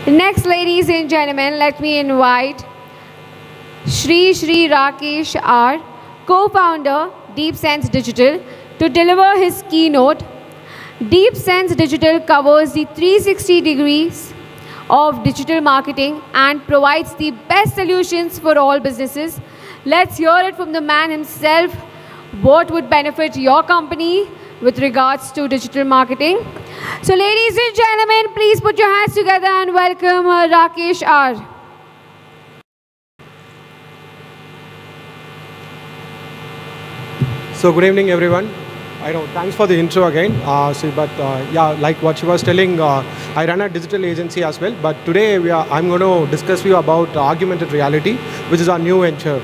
Next, ladies and gentlemen, let me invite Shri Rakesh R, co-founder Deepsense Digital, to deliver his keynote. Deepsense Digital covers the 360 degrees of digital marketing and provides the best solutions for all businesses. Let's hear it from the man himself. What would benefit your company with regards to digital marketing? So, ladies and gentlemen, please put your hands together and welcome Rakesh R. So good evening, everyone. I know, thanks for the intro again. Yeah, like what she was telling, I run a digital agency as well. But today I'm going to discuss with you about augmented reality, which is our new venture.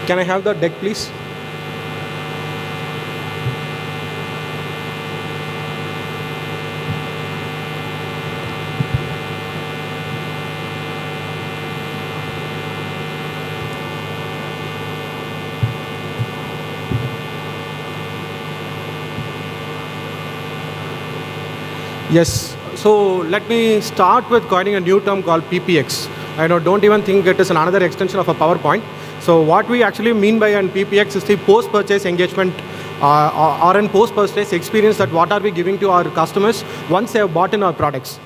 Can I have the deck, please? Yes, so let me start with coining a new term called PPX. I know, don't even think it is another extension of a PowerPoint. So what we actually mean by an PPX is the post-purchase engagement or an post-purchase experience, that what are we giving to our customers once they have bought in our products.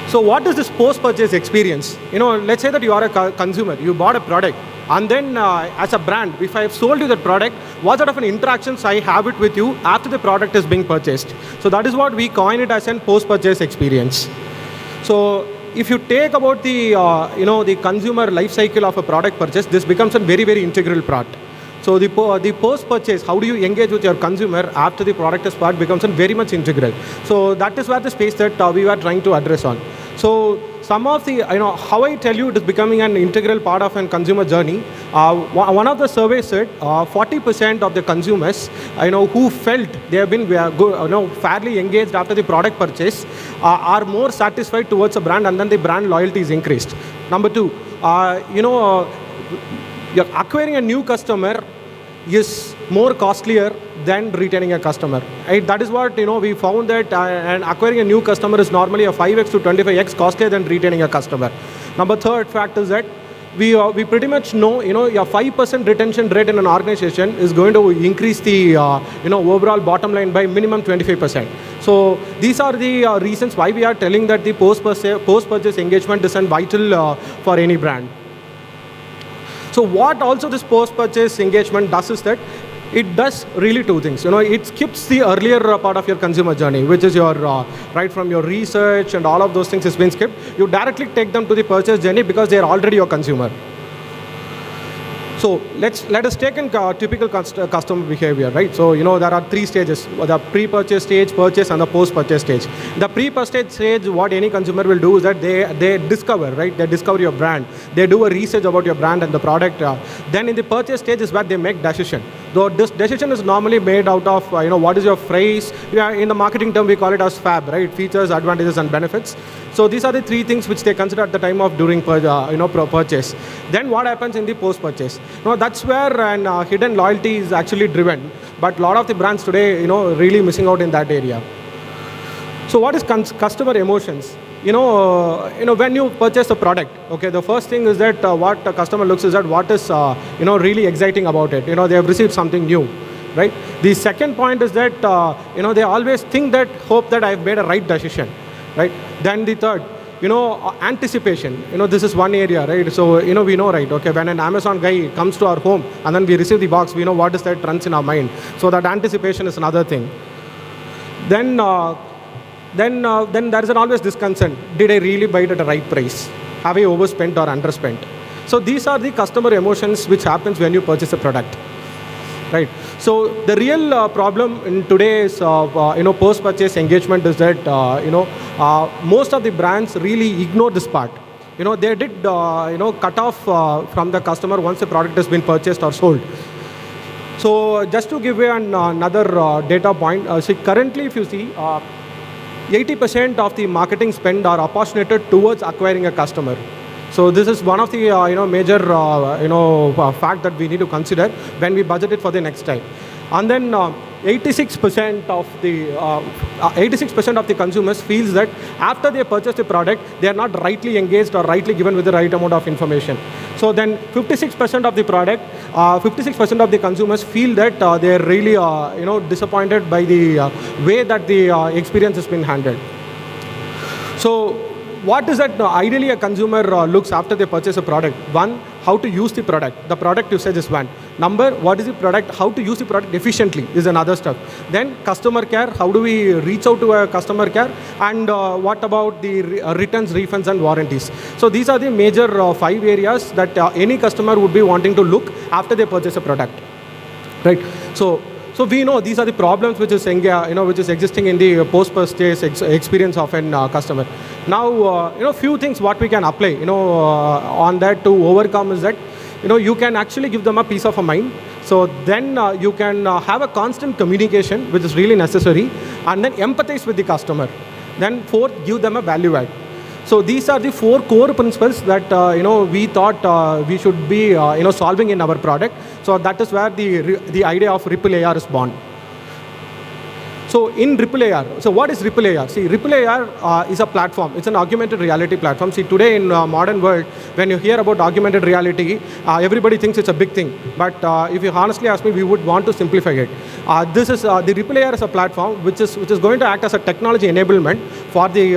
So what is this post-purchase experience? Let's say that you are a consumer, you bought a product, and then as a brand, if I have sold you that product, what sort of an interactions I have it with you after the product is being purchased? So that is what we coin it as a post-purchase experience. So if you take about the the consumer life cycle of a product purchase, this becomes a very, very integral part. So the post-purchase, how do you engage with your consumer after the product is bought, becomes very much integral. So that is where the space that we were trying to address on. So some of the, how I tell you it is becoming an integral part of a consumer journey. One of the surveys said 40% of the consumers, who felt they have been fairly engaged after the product purchase, are more satisfied towards a brand, and then the brand loyalty is increased. Number two, you're acquiring a new customer is more costlier than retaining a customer. Right? That is what we found, that and acquiring a new customer is normally a 5x to 25x costlier than retaining a customer. Number third fact is that we pretty much know your 5% retention rate in an organization is going to increase the overall bottom line by minimum 25%. So these are the reasons why we are telling that the post-purchase engagement is vital for any brand. So what also this post-purchase engagement does is that it does really two things. It skips the earlier part of your consumer journey, which is your right from your research and all of those things has been skipped. You directly take them to the purchase journey because they are already your consumer. So let us take in typical customer behavior, right? So there are three stages: the pre-purchase stage, purchase, and the post-purchase stage. The pre-purchase stage, what any consumer will do is that they discover, right? They discover your brand. They do a research about your brand and the product. Then in the purchase stage is where they make decision. Though this decision is normally made out of what is your phrase. In the marketing term we call it as FAB, right? Features, advantages, and benefits. So these are the three things which they consider at the time of during purchase. Then what happens in the post-purchase? That's where an hidden loyalty is actually driven. But a lot of the brands today, really missing out in that area. So what is customer emotions? When you purchase a product, okay, the first thing is that what the customer looks is at what is really exciting about it. They have received something new, right? The second point is that they always hope that I've made a right decision, right? Then the third, anticipation. This is one area, right? So we know, right? Okay, when an Amazon guy comes to our home and then we receive the box, we know what is that runs in our mind. So that anticipation is another thing. Then there is always this concern: did I really buy it at the right price? Have I overspent or underspent? So these are the customer emotions which happens when you purchase a product, right? So the real problem in today's post-purchase engagement is that most of the brands really ignore this part. They did cut off from the customer once the product has been purchased or sold. So just to give you another data point, currently if you see, 80% of the marketing spend are apportionated towards acquiring a customer. So this is one of the major fact that we need to consider when we budget it for the next time. And then 86% of the 86% of the consumers feels that after they purchase the product, they are not rightly engaged or rightly given with the right amount of information. So then 56% of the product, 56% of the consumers feel that they are really disappointed by the way that the experience has been handled. So what is that ideally a consumer looks after they purchase a product? One, how to use the product. The product usage is one. Number, what is the product? How to use the product efficiently is another stuff. Then customer care, how do we reach out to a customer care? And what about the returns, refunds and warranties? So these are the major 5 areas that any customer would be wanting to look after they purchase a product, right? So we know these are the problems which is which is existing in the post-purchase experience of an customer. Now, few things what we can apply, on that to overcome is that, you can actually give them a peace of a mind. So then you can have a constant communication, which is really necessary, and then empathize with the customer. Then fourth, give them a value add. So these are the 4 core principles that we thought we should be solving in our product. So that is where the idea of Ripple AR is born. So in Ripple AR, so what is Ripple AR? See, Ripple AR is a platform. It's an augmented reality platform. See, today in modern world, when you hear about augmented reality, everybody thinks it's a big thing. But if you honestly ask me, we would want to simplify it. This is the Ripple AR is a platform which is going to act as a technology enablement for the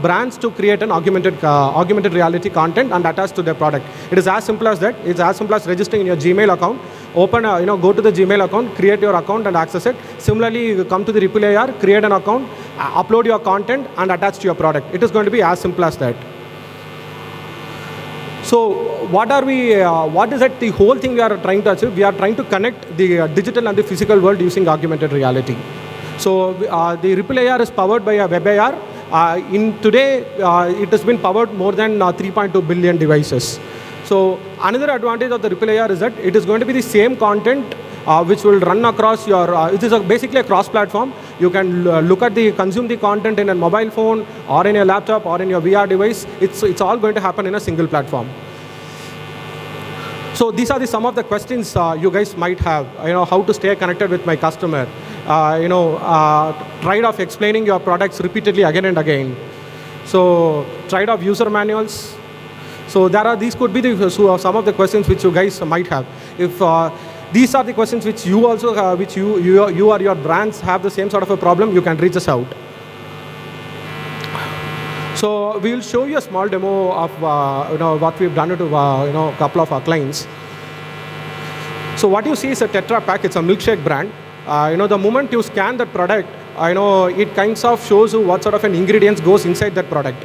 brands to create an augmented reality content and attach to their product. It is as simple as that. It's as simple as registering in your Gmail account. Open, go to the Gmail account, create your account and access it. Similarly, you come to the Ripple AR, create an account, upload your content and attach to your product. It is going to be as simple as that. So what is it, the whole thing we are trying to achieve? We are trying to connect the digital and the physical world using augmented reality. So the Ripple AR is powered by a web AR. In today, it has been powered more than 3.2 billion devices. So another advantage of the Ripple AR is that it is going to be the same content which will run across your, it is basically a cross-platform. You can consume the content in a mobile phone or in your laptop or in your VR device. It's all going to happen in a single platform. So these are some of the questions you guys might have. How to stay connected with my customer. Tried of explaining your products repeatedly again and again. So tried of user manuals. So these could be some of the questions which you guys might have. If these are the questions which you also have, which you or your brands have the same sort of a problem, you can reach us out. So we will show you a small demo of what we've done to a couple of our clients. So what you see is a Tetra Pak. It's a milkshake brand. The moment you scan that product, it kinds of shows you what sort of an ingredients goes inside that product.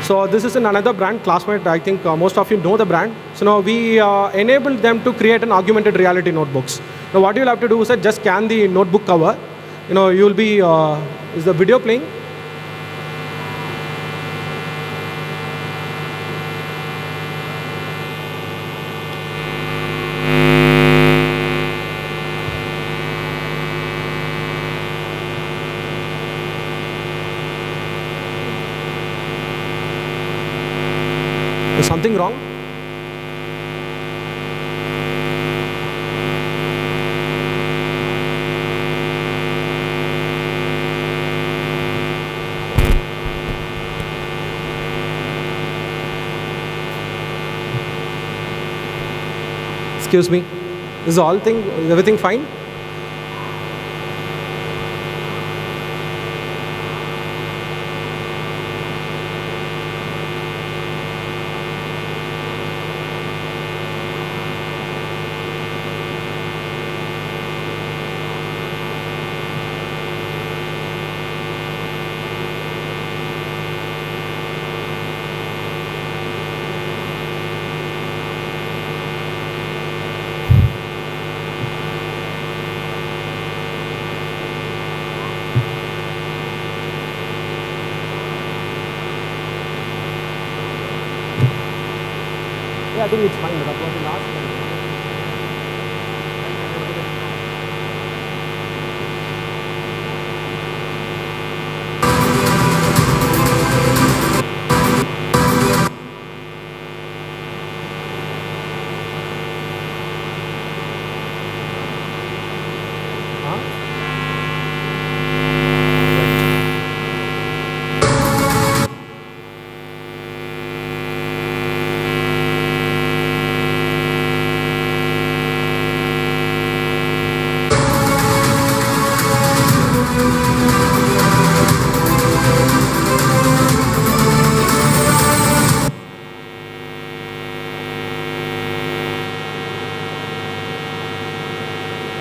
So this is in another brand, Classmate. I think most of you know the brand. So now we enabled them to create an augmented reality notebooks. Now what you'll have to do is just scan the notebook cover. You'll be, is the video playing? Is something wrong? Excuse me. Is everything fine? Yeah, I think it's fine. That was the last one.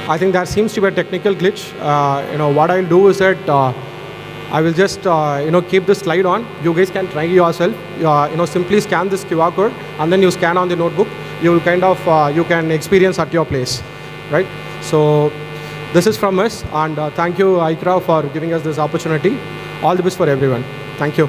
I think there seems to be a technical glitch. What I'll do is that I will just keep the slide on. You guys can try yourself. Simply scan this QR code and then you scan on the notebook. You will you can experience at your place, right? So this is from us, and thank you, ICRA, for giving us this opportunity. All the best for everyone. Thank you.